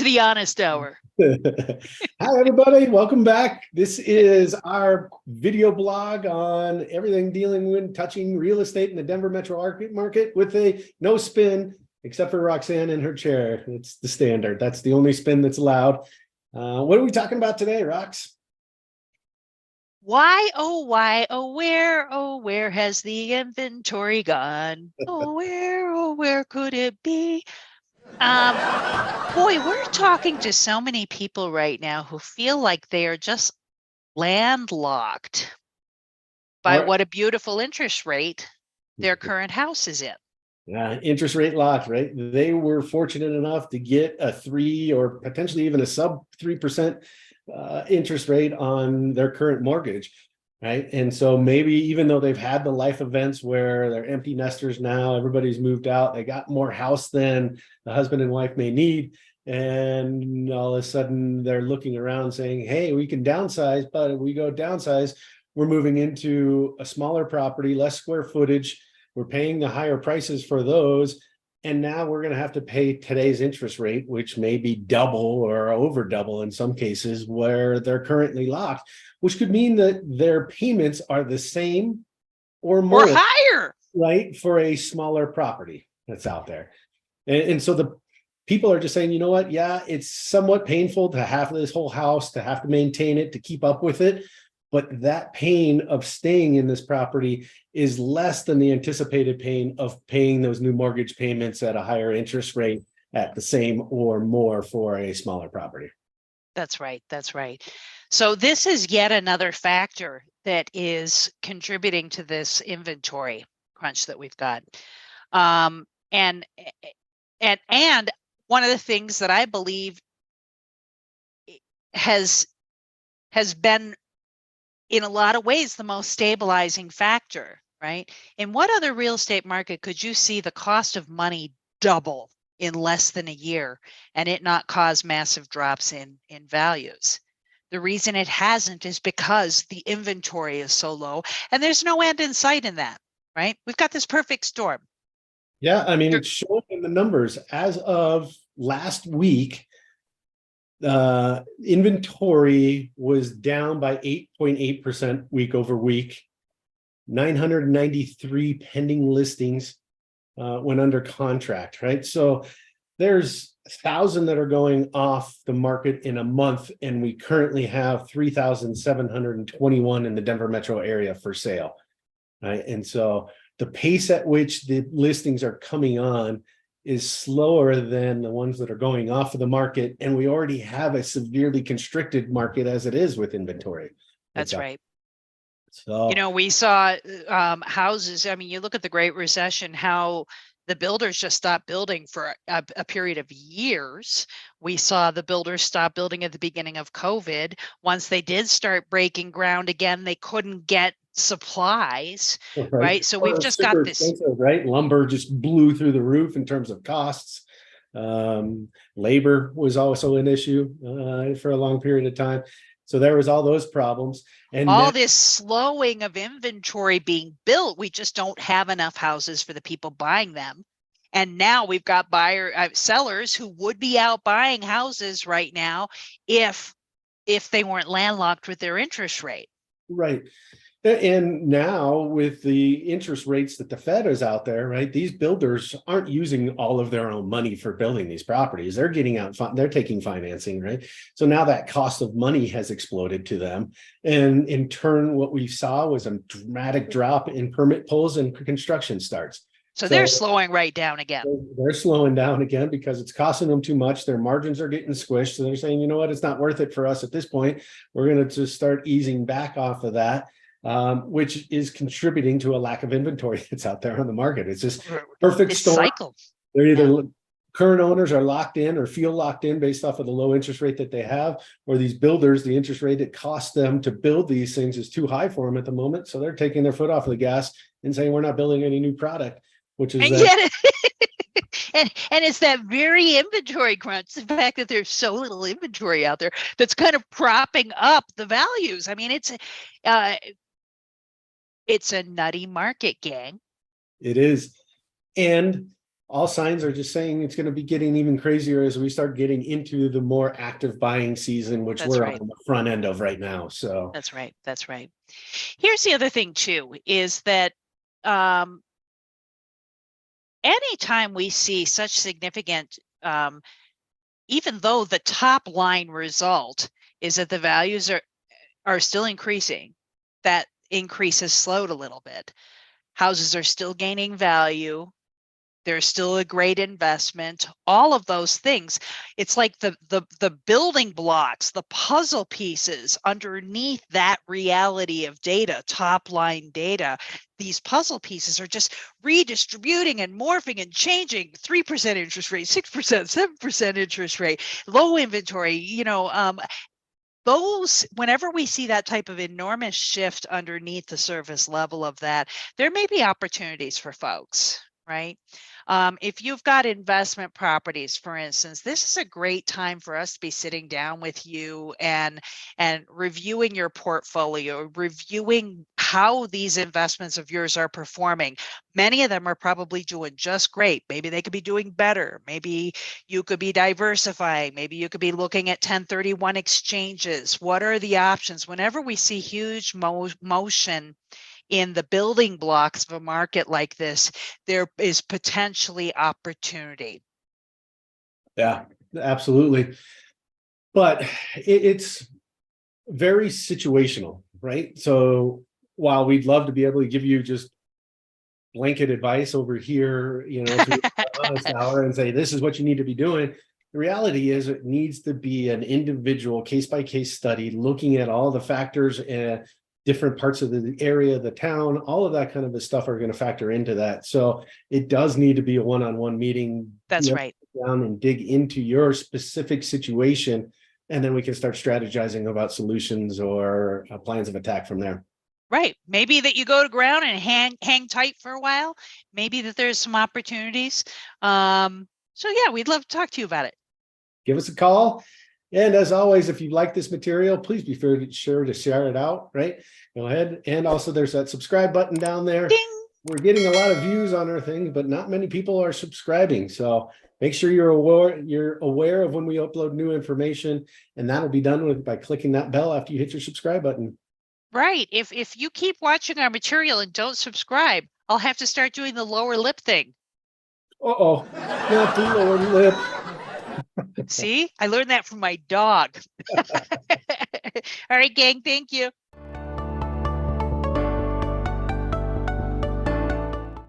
the honest hour. Hi, everybody. Welcome back. This is our video blog on everything dealing with touching real estate in the Denver metro market with a no spin, except for Roxane in her chair. It's the standard. That's the only spin that's allowed. What are we talking about today, Rox? Why, oh, where has the inventory gone? Oh, where could it be? Boy, we're talking to so many people right now who feel like they are just landlocked by what a beautiful interest rate their current house is in. Interest rate locked, right? They were fortunate enough to get a 3 or potentially even a sub 3% interest rate on their current mortgage, right? And so maybe even though they've had the life events where they're empty nesters now, everybody's moved out, they got more house than the husband and wife may need. And all of a sudden they're looking around saying, hey, we can downsize, but if we go downsize, we're moving into a smaller property, less square footage. We're paying the higher prices for those. And now we're going to have to pay today's interest rate, which may be double or over double in some cases where they're currently locked, which could mean that their payments are the same or more, or higher, right, for a smaller property that's out there. And so the people are just saying, you know what? Yeah, it's somewhat painful to have this whole house, to have to maintain it, to keep up with it. But that pain of staying in this property is less than the anticipated pain of paying those new mortgage payments at a higher interest rate at the same or more for a smaller property. That's right. That's right. So this is yet another factor that is contributing to this inventory crunch that we've got. And one of the things that I believe has been in a lot of ways the most stabilizing factor, right? In what other real estate market could you see the cost of money double in less than a year and it not cause massive drops in values? The reason it hasn't is because the inventory is so low and there's no end in sight in that, right? We've got this perfect storm. Yeah, I mean, it's showing in the numbers as of last week. Inventory was down by 8.8% week over week. 993 pending listings went under contract, right? So there's 1,000 that are going off the market in a month, and we currently have 3,721 in the Denver metro area for sale, right? And so the pace at which the listings are coming on is slower than the ones that are going off of the market. And we already have a severely constricted market as it is with inventory. That's right. So, you know, we saw houses. I mean, you look at the Great Recession, how the builders just stopped building for a period of years. We saw the builders stop building at the beginning of COVID. Once they did start breaking ground again, they couldn't get supplies, right? So we've just got this, right? Lumber just blew through the roof in terms of costs. Labor was also an issue for a long period of time. So there was all those problems. And all this slowing of inventory being built. We just don't have enough houses for the people buying them. And now we've got sellers who would be out buying houses right now if they weren't landlocked with their interest rate. Right. And now with the interest rates that the Fed is out there, right, these builders aren't using all of their own money for building these properties. They're getting out, they're taking financing, right? So now that cost of money has exploded to them. And in turn, what we saw was a dramatic drop in permit pulls and construction starts. So they're slowing right down again. They're slowing down again because it's costing them too much. Their margins are getting squished. So they're saying, you know what, it's not worth it for us at this point. We're going to just start easing back off of that. Which is contributing to a lack of inventory that's out there on the market. It's just perfect storm. Cycle. They're either current owners are locked in or feel locked in based off of the low interest rate that they have, or these builders, the interest rate that costs them to build these things is too high for them at the moment. So they're taking their foot off of the gas and saying, we're not building any new product, which is and it's that very inventory crunch, the fact that there's so little inventory out there that's kind of propping up the values. I mean, it's a nutty market, gang. It is. And all signs are just saying it's going to be getting even crazier as we start getting into the more active buying season, which That's we're right. on the front end of right now. So That's right. That's right. Here's the other thing too, is that um, anytime we see such significant, even though the top line result is that the values are still increasing, that increase has slowed a little bit. Houses are still gaining value. They're still a great investment. All of those things. It's like the building blocks, the puzzle pieces underneath that reality of data, top line data. These puzzle pieces are just redistributing and morphing and changing. 3% interest rate, 6%, 7% interest rate, low inventory, those, whenever we see that type of enormous shift underneath the surface level of that, there may be opportunities for folks, right? If you've got investment properties, for instance, this is a great time for us to be sitting down with you and reviewing your portfolio, reviewing how these investments of yours are performing. Many of them are probably doing just great. Maybe they could be doing better. Maybe you could be diversifying. Maybe you could be looking at 1031 exchanges. What are the options? Whenever we see huge motion in the building blocks of a market like this, there is potentially opportunity. yeah, absolutely. But it's very situational, right? So while we'd love to be able to give you just blanket advice over here, to honest hour and say, this is what you need to be doing. The reality is it needs to be an individual case by case study, looking at all the factors and different parts of the area, the town, all of that kind of stuff are going to factor into that. So it does need to be a one-on-one meeting. That's right. Down and dig into your specific situation. And then we can start strategizing about solutions or plans of attack from there. Right. Maybe that you go to ground and hang tight for a while. Maybe that there's some opportunities. So yeah, we'd love to talk to you about it. Give us a call. And as always, if you like this material, please be sure to share it out, right? Go ahead. And also there's that subscribe button down there. Ding! We're getting a lot of views on our thing, but not many people are subscribing. So make sure you're aware of when we upload new information, and that'll be done by clicking that bell after you hit your subscribe button. Right. If you keep watching our material and don't subscribe, I'll have to start doing the lower lip thing. Uh-oh, not the lower lip. See, I learned that from my dog. All right, gang, thank you.